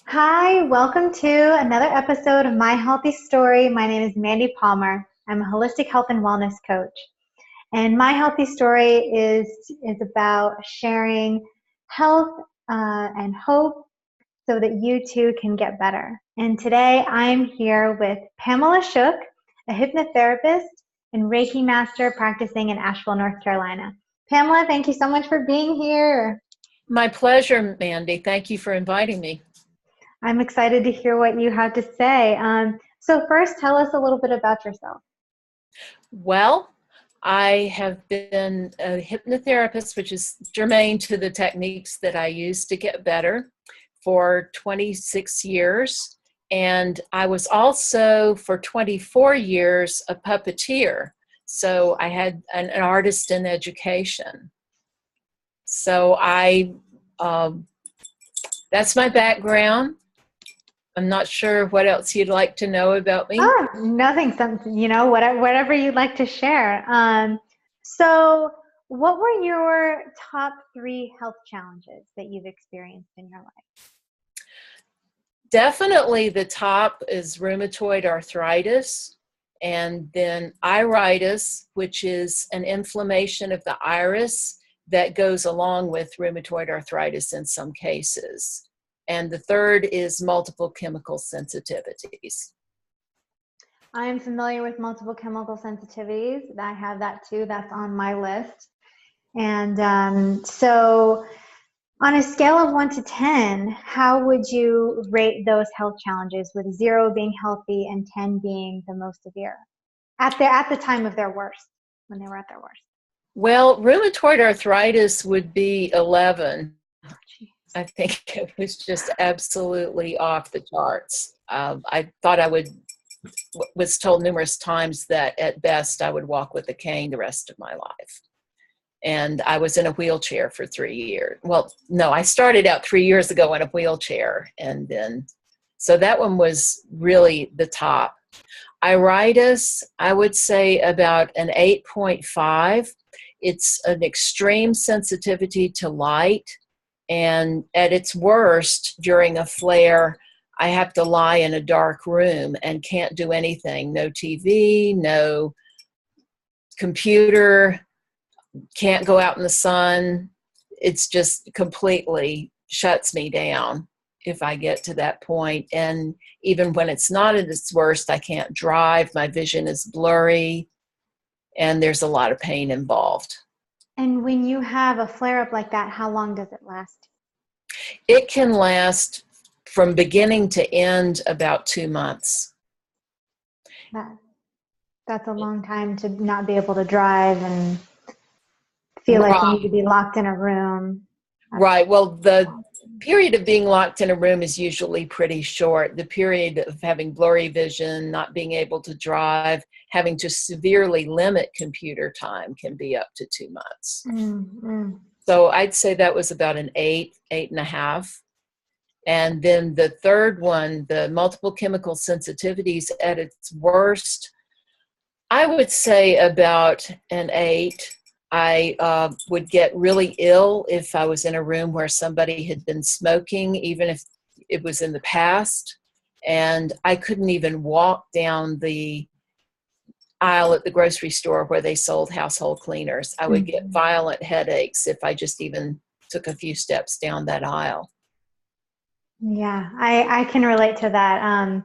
Hi, welcome to another episode of My Healthy Story. My name is Mandy Palmer. I'm a holistic health and wellness coach. And My Healthy Story is about sharing health and hope so that you too can get better. And today I'm here with Pamela Shook, a hypnotherapist and Reiki master practicing in Asheville, North Carolina. Pamela, thank you so much for being here. My pleasure, Mandy. Thank you for inviting me. I'm excited to hear what you have to say. So first, tell us a little bit about yourself. Well, I have been a hypnotherapist, which is germane to the techniques that I use to get better, for 26 years. And I was also, for 24 years, a puppeteer. So I had an artist in education. So that's my background. I'm not sure what else you'd like to know about me. Oh, nothing, something, whatever you'd like to share. So what were your top 3 health challenges that you've experienced in your life? Definitely the top is rheumatoid arthritis, and then iritis, which is an inflammation of the iris that goes along with rheumatoid arthritis in some cases. And the third is multiple chemical sensitivities. I am familiar with multiple chemical sensitivities. I have that too. That's on my list. And so on a scale of 1 to 10, how would you rate those health challenges, with 0 being healthy and 10 being the most severe at the time of their worst, when they were at their worst? Well, rheumatoid arthritis would be 11. I think it was just absolutely off the charts. I thought was told numerous times that at best I would walk with a cane the rest of my life. And I was in a wheelchair for 3 years. Well, no, I started out 3 years ago in a wheelchair. And then, so that one was really the top. Iritis, I would say about an 8.5. It's an extreme sensitivity to light. And at its worst, during a flare, I have to lie in a dark room and can't do anything. No TV, no computer, can't go out in the sun. It's just completely shuts me down if I get to that point. And even when it's not at its worst, I can't drive. My vision is blurry, and there's a lot of pain involved. And when you have a flare-up like that, how long does it last? It can last from beginning to end about 2 months. That's a long time to not be able to drive and feel like you need to be locked in a room. Right. Well, the period of being locked in a room is usually pretty short. The period of having blurry vision, not being able to drive, having to severely limit computer time can be up to 2 months. Mm-hmm. So I'd say that was about an 8.5. And then the third one, the multiple chemical sensitivities at its worst, I would say about an 8. I would get really ill if I was in a room where somebody had been smoking, even if it was in the past. And I couldn't even walk down the aisle at the grocery store where they sold household cleaners. I would get violent headaches if I just even took a few steps down that aisle. Yeah, I can relate to that.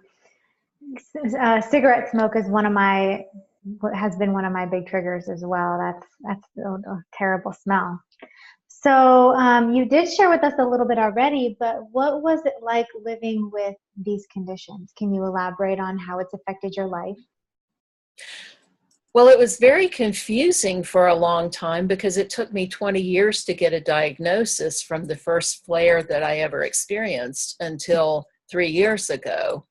Cigarette smoke is has been one of my big triggers as well. That's a terrible smell. So you did share with us a little bit already, but what was it like living with these conditions? Can you elaborate on how it's affected your life? Well, it was very confusing for a long time because it took me 20 years to get a diagnosis from the first flare that I ever experienced until 3 years ago.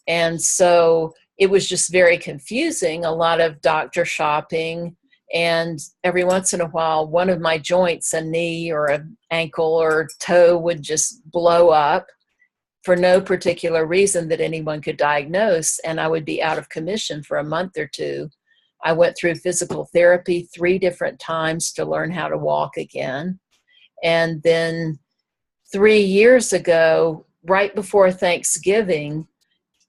And so it was just very confusing, a lot of doctor shopping. And every once in a while, one of my joints, a knee or an ankle or toe, would just blow up for no particular reason that anyone could diagnose. And I would be out of commission for a month or two. I went through physical therapy 3 different times to learn how to walk again. And then 3 years ago, right before Thanksgiving,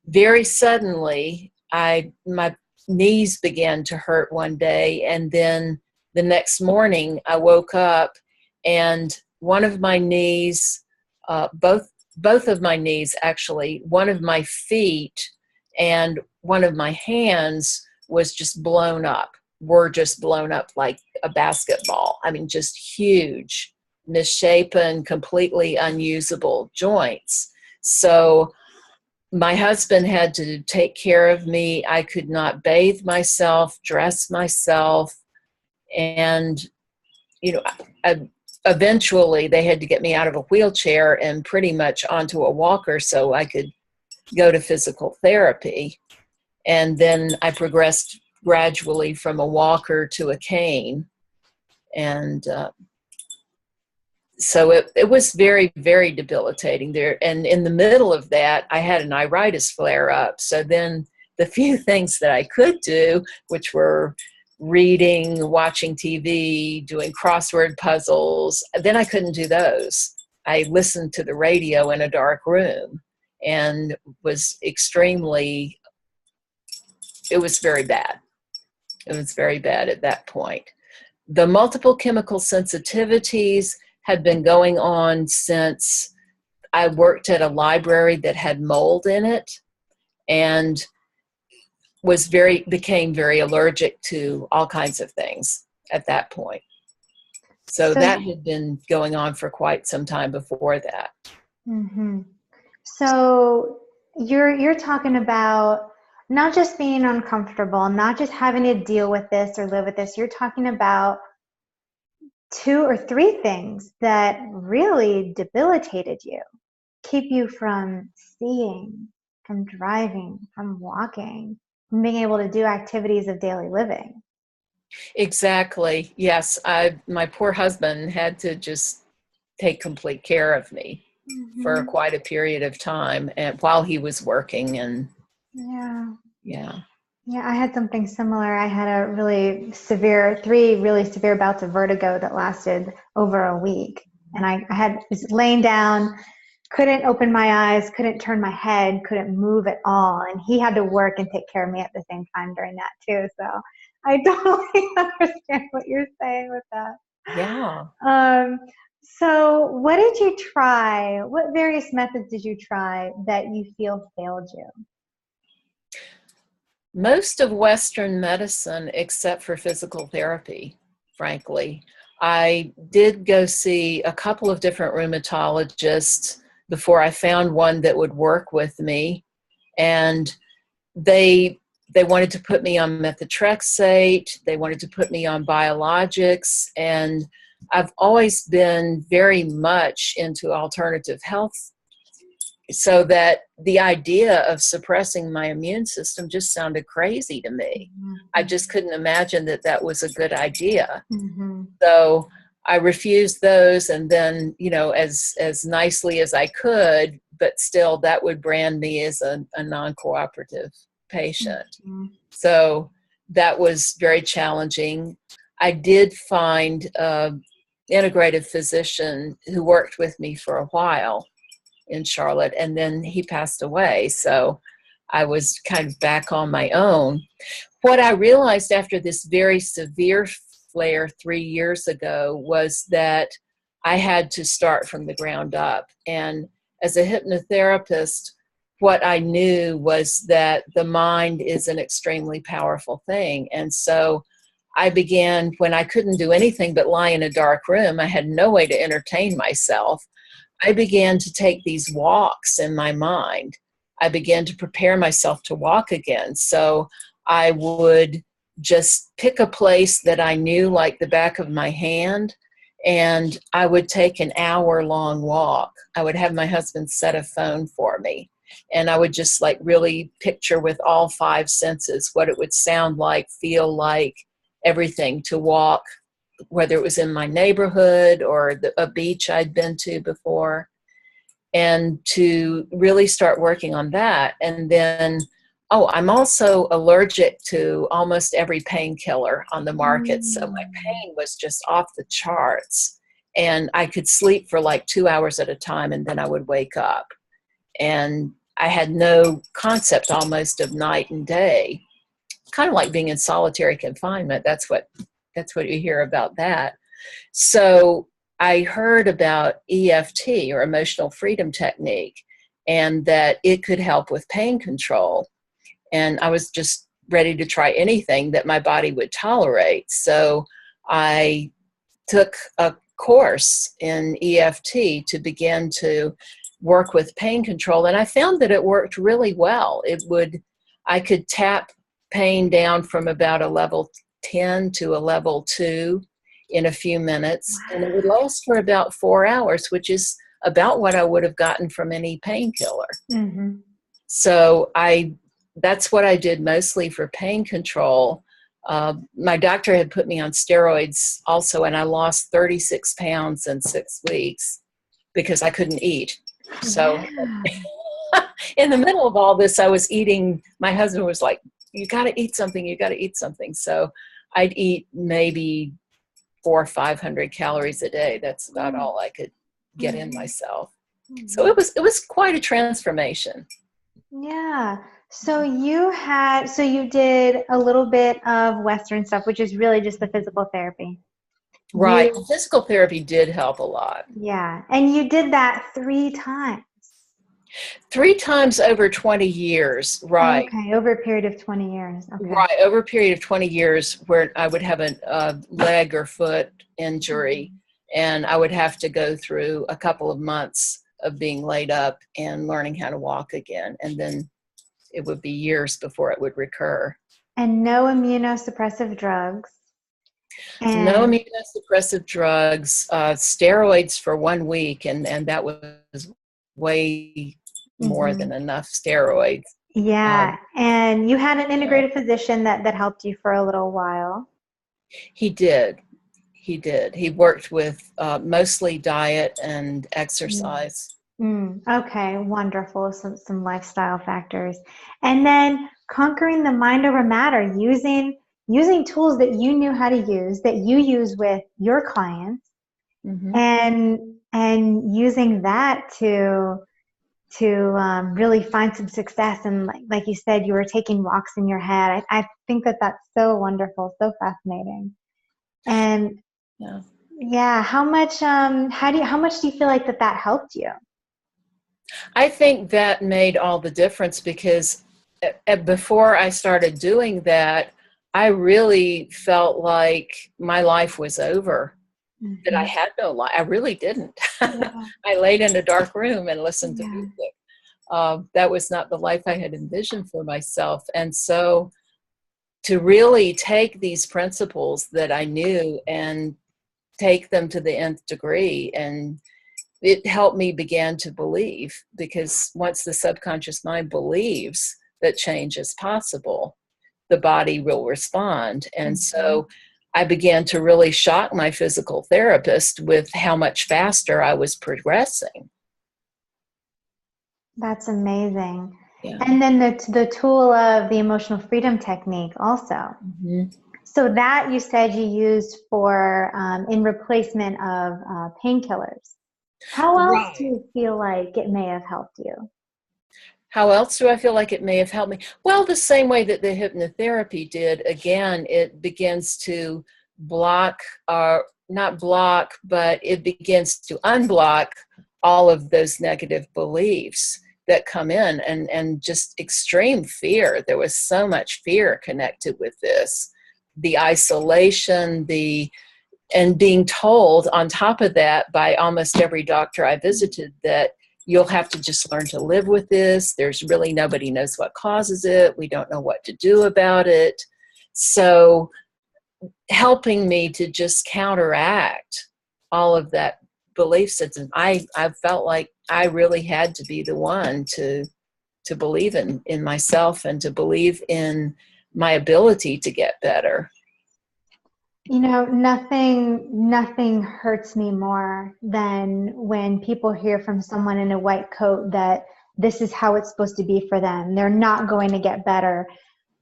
very suddenly, my knees began to hurt one day, and then the next morning I woke up and one of my knees, both of my knees actually, one of my feet and one of my hands was just blown up, were just blown up like a basketball. I mean, just huge, misshapen, completely unusable joints. So my husband had to take care of me. I could not bathe myself, dress myself, and you know, eventually they had to get me out of a wheelchair and pretty much onto a walker so I could go to physical therapy. And then I progressed gradually from a walker to a cane. And so it was very, very debilitating there. And in the middle of that, I had an iritis flare up. So then the few things that I could do, which were reading, watching TV, doing crossword puzzles, then I couldn't do those. I listened to the radio in a dark room and was extremely, it was very bad. It was very bad at that point. The multiple chemical sensitivities had been going on since I worked at a library that had mold in it, and became very allergic to all kinds of things at that point. So that had been going on for quite some time before that. Mm-hmm. So you're talking about not just being uncomfortable, not just having to deal with this or live with this. You're talking about 2 or 3 things that really debilitated you, keep you from seeing, from driving, from walking, from being able to do activities of daily living. Exactly. Yes. My poor husband had to just take complete care of me for quite a period of time, and while he was working. And yeah, I had something similar. I had a really severe, 3 really severe bouts of vertigo that lasted over a week. And I was laying down, couldn't open my eyes, couldn't turn my head, couldn't move at all. And he had to work and take care of me at the same time during that too. So I totally understand what you're saying with that. Yeah. So what did you try? What various methods did you try that you feel failed you? Most of Western medicine, except for physical therapy, frankly. I did go see a couple of different rheumatologists before I found one that would work with me. And they wanted to put me on methotrexate. They wanted to put me on biologics. And I've always been very much into alternative health, so that the idea of suppressing my immune system just sounded crazy to me. Mm-hmm. I just couldn't imagine that that was a good idea. Mm-hmm. So I refused those, and then, as nicely as I could, but still that would brand me as a non-cooperative patient. Mm-hmm. So that was very challenging. I did find an integrative physician who worked with me for a while in Charlotte, and then he passed away. So I was kind of back on my own. What I realized after this very severe flare 3 years ago was that I had to start from the ground up. And as a hypnotherapist, what I knew was that the mind is an extremely powerful thing. And so I began, when I couldn't do anything but lie in a dark room, I had no way to entertain myself. I began to take these walks in my mind. I began to prepare myself to walk again. So I would just pick a place that I knew like the back of my hand, and I would take an hour-long walk. I would have my husband set a phone for me, and I would just like really picture with all 5 senses what it would sound like, feel like, everything, to walk, whether it was in my neighborhood or a beach I'd been to before, and to really start working on that. And then, I'm also allergic to almost every painkiller on the market. So my pain was just off the charts, and I could sleep for like 2 hours at a time, and then I would wake up. and I had no concept almost of night and day, kind of like being in solitary confinement. That's what you hear about that. So I heard about EFT, or emotional freedom technique, and that it could help with pain control. And I was just ready to try anything that my body would tolerate. So I took a course in EFT to begin to work with pain control, and I found that it worked really well. I could tap pain down from about a level 10 to a level 2 in a few minutes, and it would last for about 4 hours, which is about what I would have gotten from any painkiller. Mm-hmm. So that's what I did mostly for pain control. My doctor had put me on steroids also, and I lost 36 pounds in 6 weeks because I couldn't eat. So in the middle of all this, I was eating. My husband was like, you got to eat something. You got to eat something. So I'd eat maybe 400 or 500 calories a day. That's about all I could get in myself. So it was quite a transformation. Yeah. So you did a little bit of Western stuff, which is really just the physical therapy. Right. Physical therapy did help a lot. Yeah. And you did that 3 times. 3 times over 20 years, right. Okay, over a period of 20 years. Okay. Right, over a period of 20 years where I would have a leg or foot injury, and I would have to go through a couple of months of being laid up and learning how to walk again. And then it would be years before it would recur. And no immunosuppressive drugs. No immunosuppressive drugs, steroids for 1 week, and that was way more than enough steroids. Yeah, and you had an integrated physician that helped you for a little while. He did. He worked with mostly diet and exercise. Okay, wonderful. Some lifestyle factors. And then conquering the mind over matter, using tools that you knew how to use, that you use with your clients, and using that to really find some success. And like you said, you were taking walks in your head. I think that that's so wonderful, so fascinating. And how much do you feel like that helped you? I think that made all the difference, because before I started doing that, I really felt like my life was over, that I had no life. I really didn't. I laid in a dark room and listened to music. That was not the life I had envisioned for myself. And so to really take these principles that I knew and take them to the nth degree, and it helped me begin to believe, because once the subconscious mind believes that change is possible, the body will respond. And so I began to really shock my physical therapist with how much faster I was progressing. That's amazing. Yeah. And then the tool of the emotional freedom technique also. So that you said you used for in replacement of painkillers. How else do you feel like it may have helped you? How else do I feel like it may have helped me? Well, the same way that the hypnotherapy did. Again, it begins to block, not block, but it begins to unblock all of those negative beliefs that come in, and just extreme fear. There was so much fear connected with this. The isolation, and being told on top of that by almost every doctor I visited that you'll have to just learn to live with this. There's really nobody knows what causes it. We don't know what to do about it. So helping me to just counteract all of that belief system, I felt like I really had to be the one to believe in myself, and to believe in my ability to get better. You know, nothing hurts me more than when people hear from someone in a white coat that this is how it's supposed to be for them. They're not going to get better.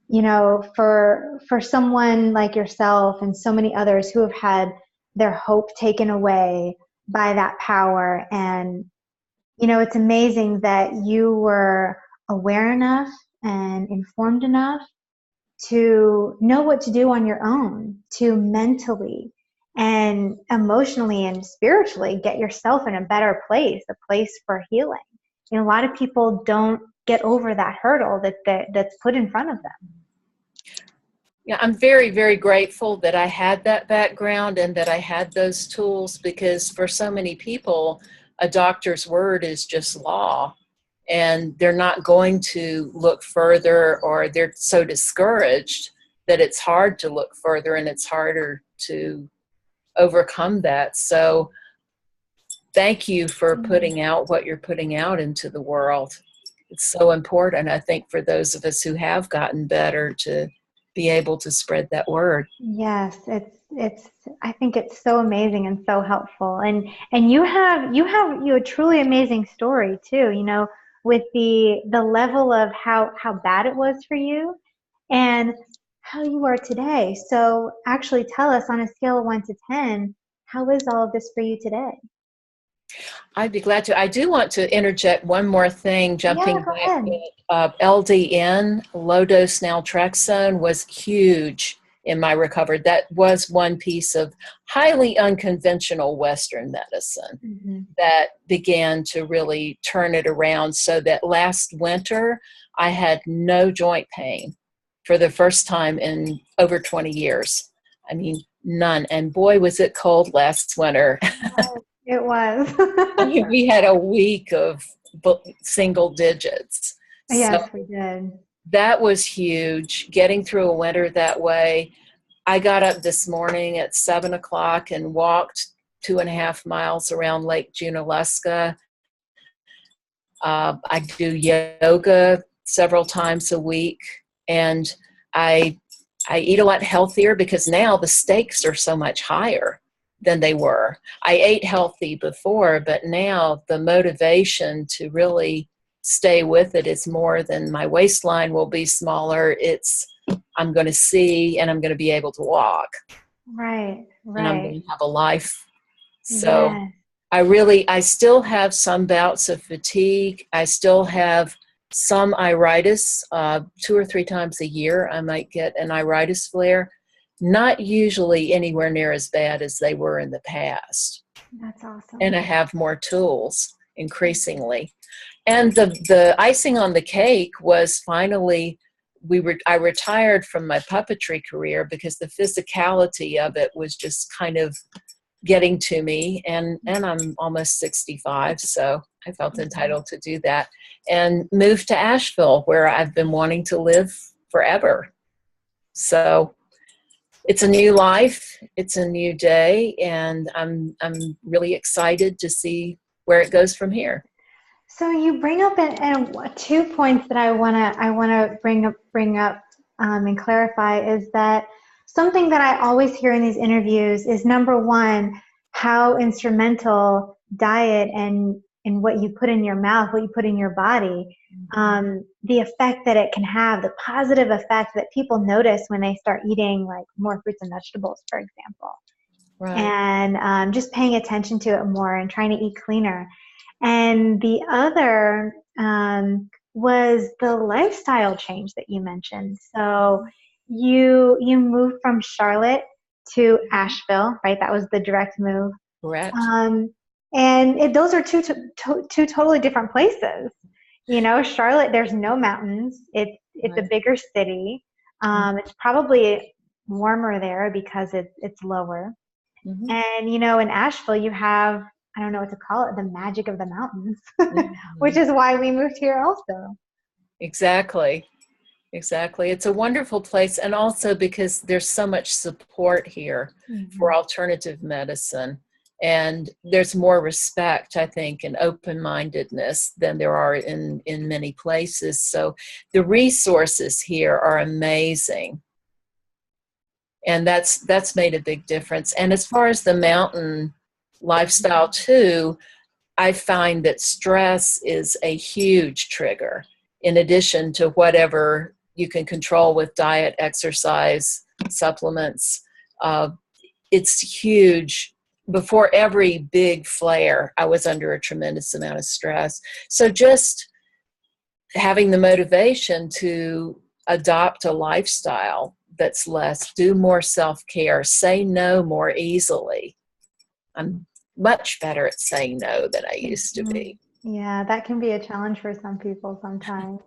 You know, for someone like yourself and so many others who have had their hope taken away by that power, and It's amazing that you were aware enough and informed enough to know what to do on your own, to mentally and emotionally and spiritually get yourself in a better place, a place for healing. A lot of people don't get over that hurdle that's put in front of them. Yeah, I'm very, very grateful that I had that background and that I had those tools, because for so many people, a doctor's word is just law, and they're not going to look further, or they're so discouraged that it's hard to look further and it's harder to overcome that. So thank you for putting out what you're putting out into the world. It's so important, I think, for those of us who have gotten better to be able to spread that word. Yes, I think it's so amazing and so helpful. And you have a truly amazing story too, with the level of how bad it was for you and how you are today. So actually tell us, on a scale of 1 to 10, how is all of this for you today? I'd be glad to. I do want to interject one more thing, Yeah, jumping go back. ahead. LDN, low dose naltrexone, was huge in my recovery. That was one piece of highly unconventional Western medicine that began to really turn it around, so that last winter I had no joint pain for the first time in over 20 years. I mean, none. And boy, was it cold last winter. It was. We had a week of single digits. So Yes, we did. that was huge, getting through a winter that way. I got up this morning at 7 o'clock and walked 2.5 miles around Lake Junaluska. I do yoga several times a week, and I eat a lot healthier, because now the stakes are so much higher than they were. I ate healthy before, but now the motivation to really stay with it is more than my waistline will be smaller. It's I'm going to see, and I'm going to be able to walk. Right. And I'm going to have a life. So Yes. I still have some bouts of fatigue. I still have some iritis. 2 or 3 times a year, I might get an iritis flare. Not usually anywhere near as bad as they were in the past. That's awesome. And I have more tools increasingly. And the icing on the cake was finally, I retired from my puppetry career because the physicality of it was just kind of getting to me, and I'm almost 65, so I felt entitled to do that, and moved to Asheville, where I've been wanting to live forever. So it's a new life, it's a new day, and I'm really excited to see where it goes from here. So you bring up 2 points that I wanna bring up and clarify, is that something that I always hear in these interviews is, number one, how instrumental diet and what you put in your mouth, what you put in your body, the effect that it can have, the positive effect that people notice when they start eating like more fruits and vegetables, for example. Right. And just paying attention to it more and trying to eat cleaner. And the other was the lifestyle change that you mentioned. So you moved from Charlotte to Asheville, right? That was the direct move. Correct. And those are two totally different places. Charlotte, there's no mountains. It's a bigger city. It's probably warmer there because it's lower. And in Asheville, you have, I don't know what to call it, the magic of the mountains, which is why we moved here also. Exactly. It's a wonderful place, and also because there's so much support here for alternative medicine, and there's more respect, I think, and open-mindedness than there are in many places. So the resources here are amazing, and that's made a big difference. And as far as the mountain lifestyle too, I find that stress is a huge trigger, in addition to whatever you can control with diet, exercise, supplements. It's huge before every big flare, I was under a tremendous amount of stress. So just having the motivation to adopt a lifestyle that's less, do more self-care, say no more easily. I'm much better at saying no than I used to be. Yeah, that can be a challenge for some people sometimes.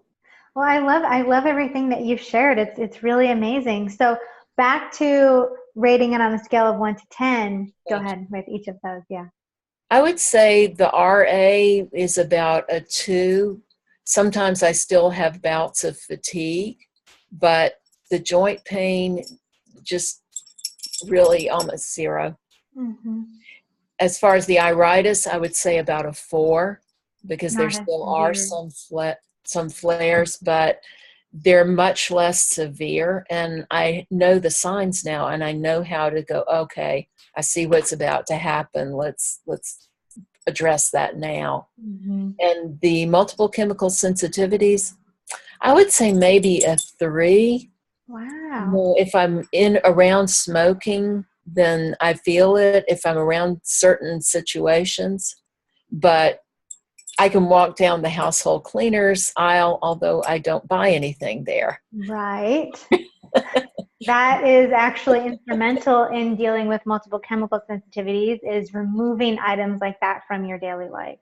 Well, I love everything that you've shared. It's really amazing. So back to rating it on a scale of 1 to 10. Go ahead with each of those. Yeah. I would say the RA is about a 2. Sometimes I still have bouts of fatigue, but the joint pain just really almost 0. Mm-hmm. As far as the iritis, I would say about a 4, because there Not as still are severe. some flares, but they're much less severe. And I know the signs now, and I know how to go, okay, I see what's about to happen. Let's address that now. Mm-hmm. And the multiple chemical sensitivities, I would say maybe a 3. Wow. If I'm in around smoking, then I feel it if I'm around certain situations. But I can walk down the household cleaners aisle, although I don't buy anything there. Right. That is actually instrumental in dealing with multiple chemical sensitivities, is removing items like that from your daily life.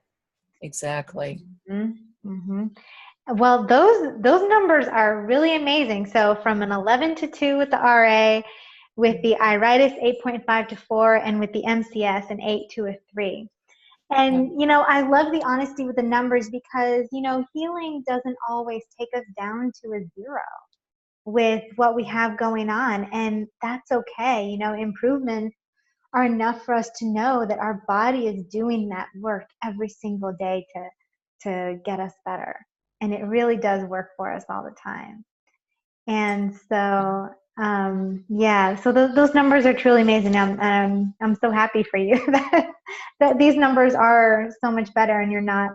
Exactly. Mm-hmm. Mm-hmm. Well, those numbers are really amazing. So from an 11 to 2 with the RA, with the iritis 8.5 to 4, and with the MCS an 8 to a 3. And I love the honesty with the numbers, because healing doesn't always take us down to a 0 with what we have going on, and that's okay. Improvements are enough for us to know that our body is doing that work every single day to get us better. And it really does work for us all the time. And so, yeah, so those numbers are truly amazing. I'm so happy for you that these numbers are so much better, and you're not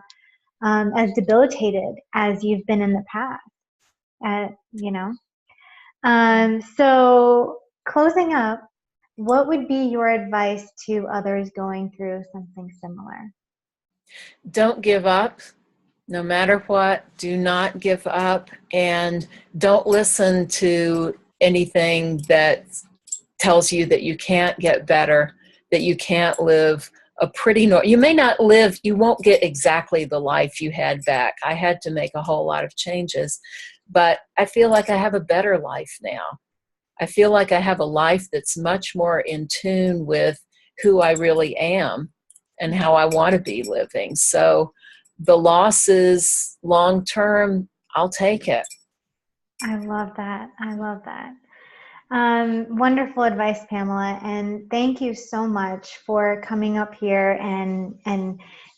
as debilitated as you've been in the past. Uh, you know. So closing up, what would be your advice to others going through something similar? Don't give up. No matter what, do not give up, and don't listen to anything that tells you that you can't get better, that you can't live a pretty normal. You may not live, you won't get exactly the life you had back. I had to make a whole lot of changes, but I feel like I have a better life now. I feel like I have a life that's much more in tune with who I really am and how I want to be living. So the losses long term, I'll take it. I love that. I love that. Wonderful advice, Pamela, and thank you so much for coming up here and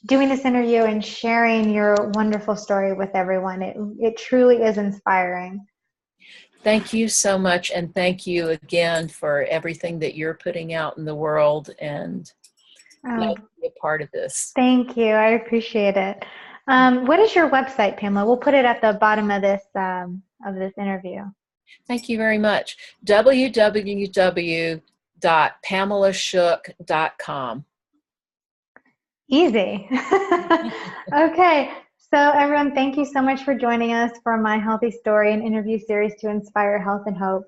doing this interview and sharing your wonderful story with everyone. It truly is inspiring. Thank you so much, and thank you again for everything that you're putting out in the world, and Oh, nice to be a part of this. thank you. I appreciate it. What is your website, Pamela? We'll put it at the bottom of this interview. Thank you very much. www.pamelashook.com. Easy. Okay. So everyone, thank you so much for joining us for My Healthy Story, an interview series to inspire health and hope.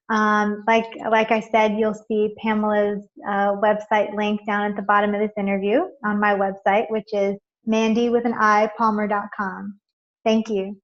Like I said, you'll see Pamela's website link down at the bottom of this interview on my website, which is Mandi with an I, Palmer.com. Thank you.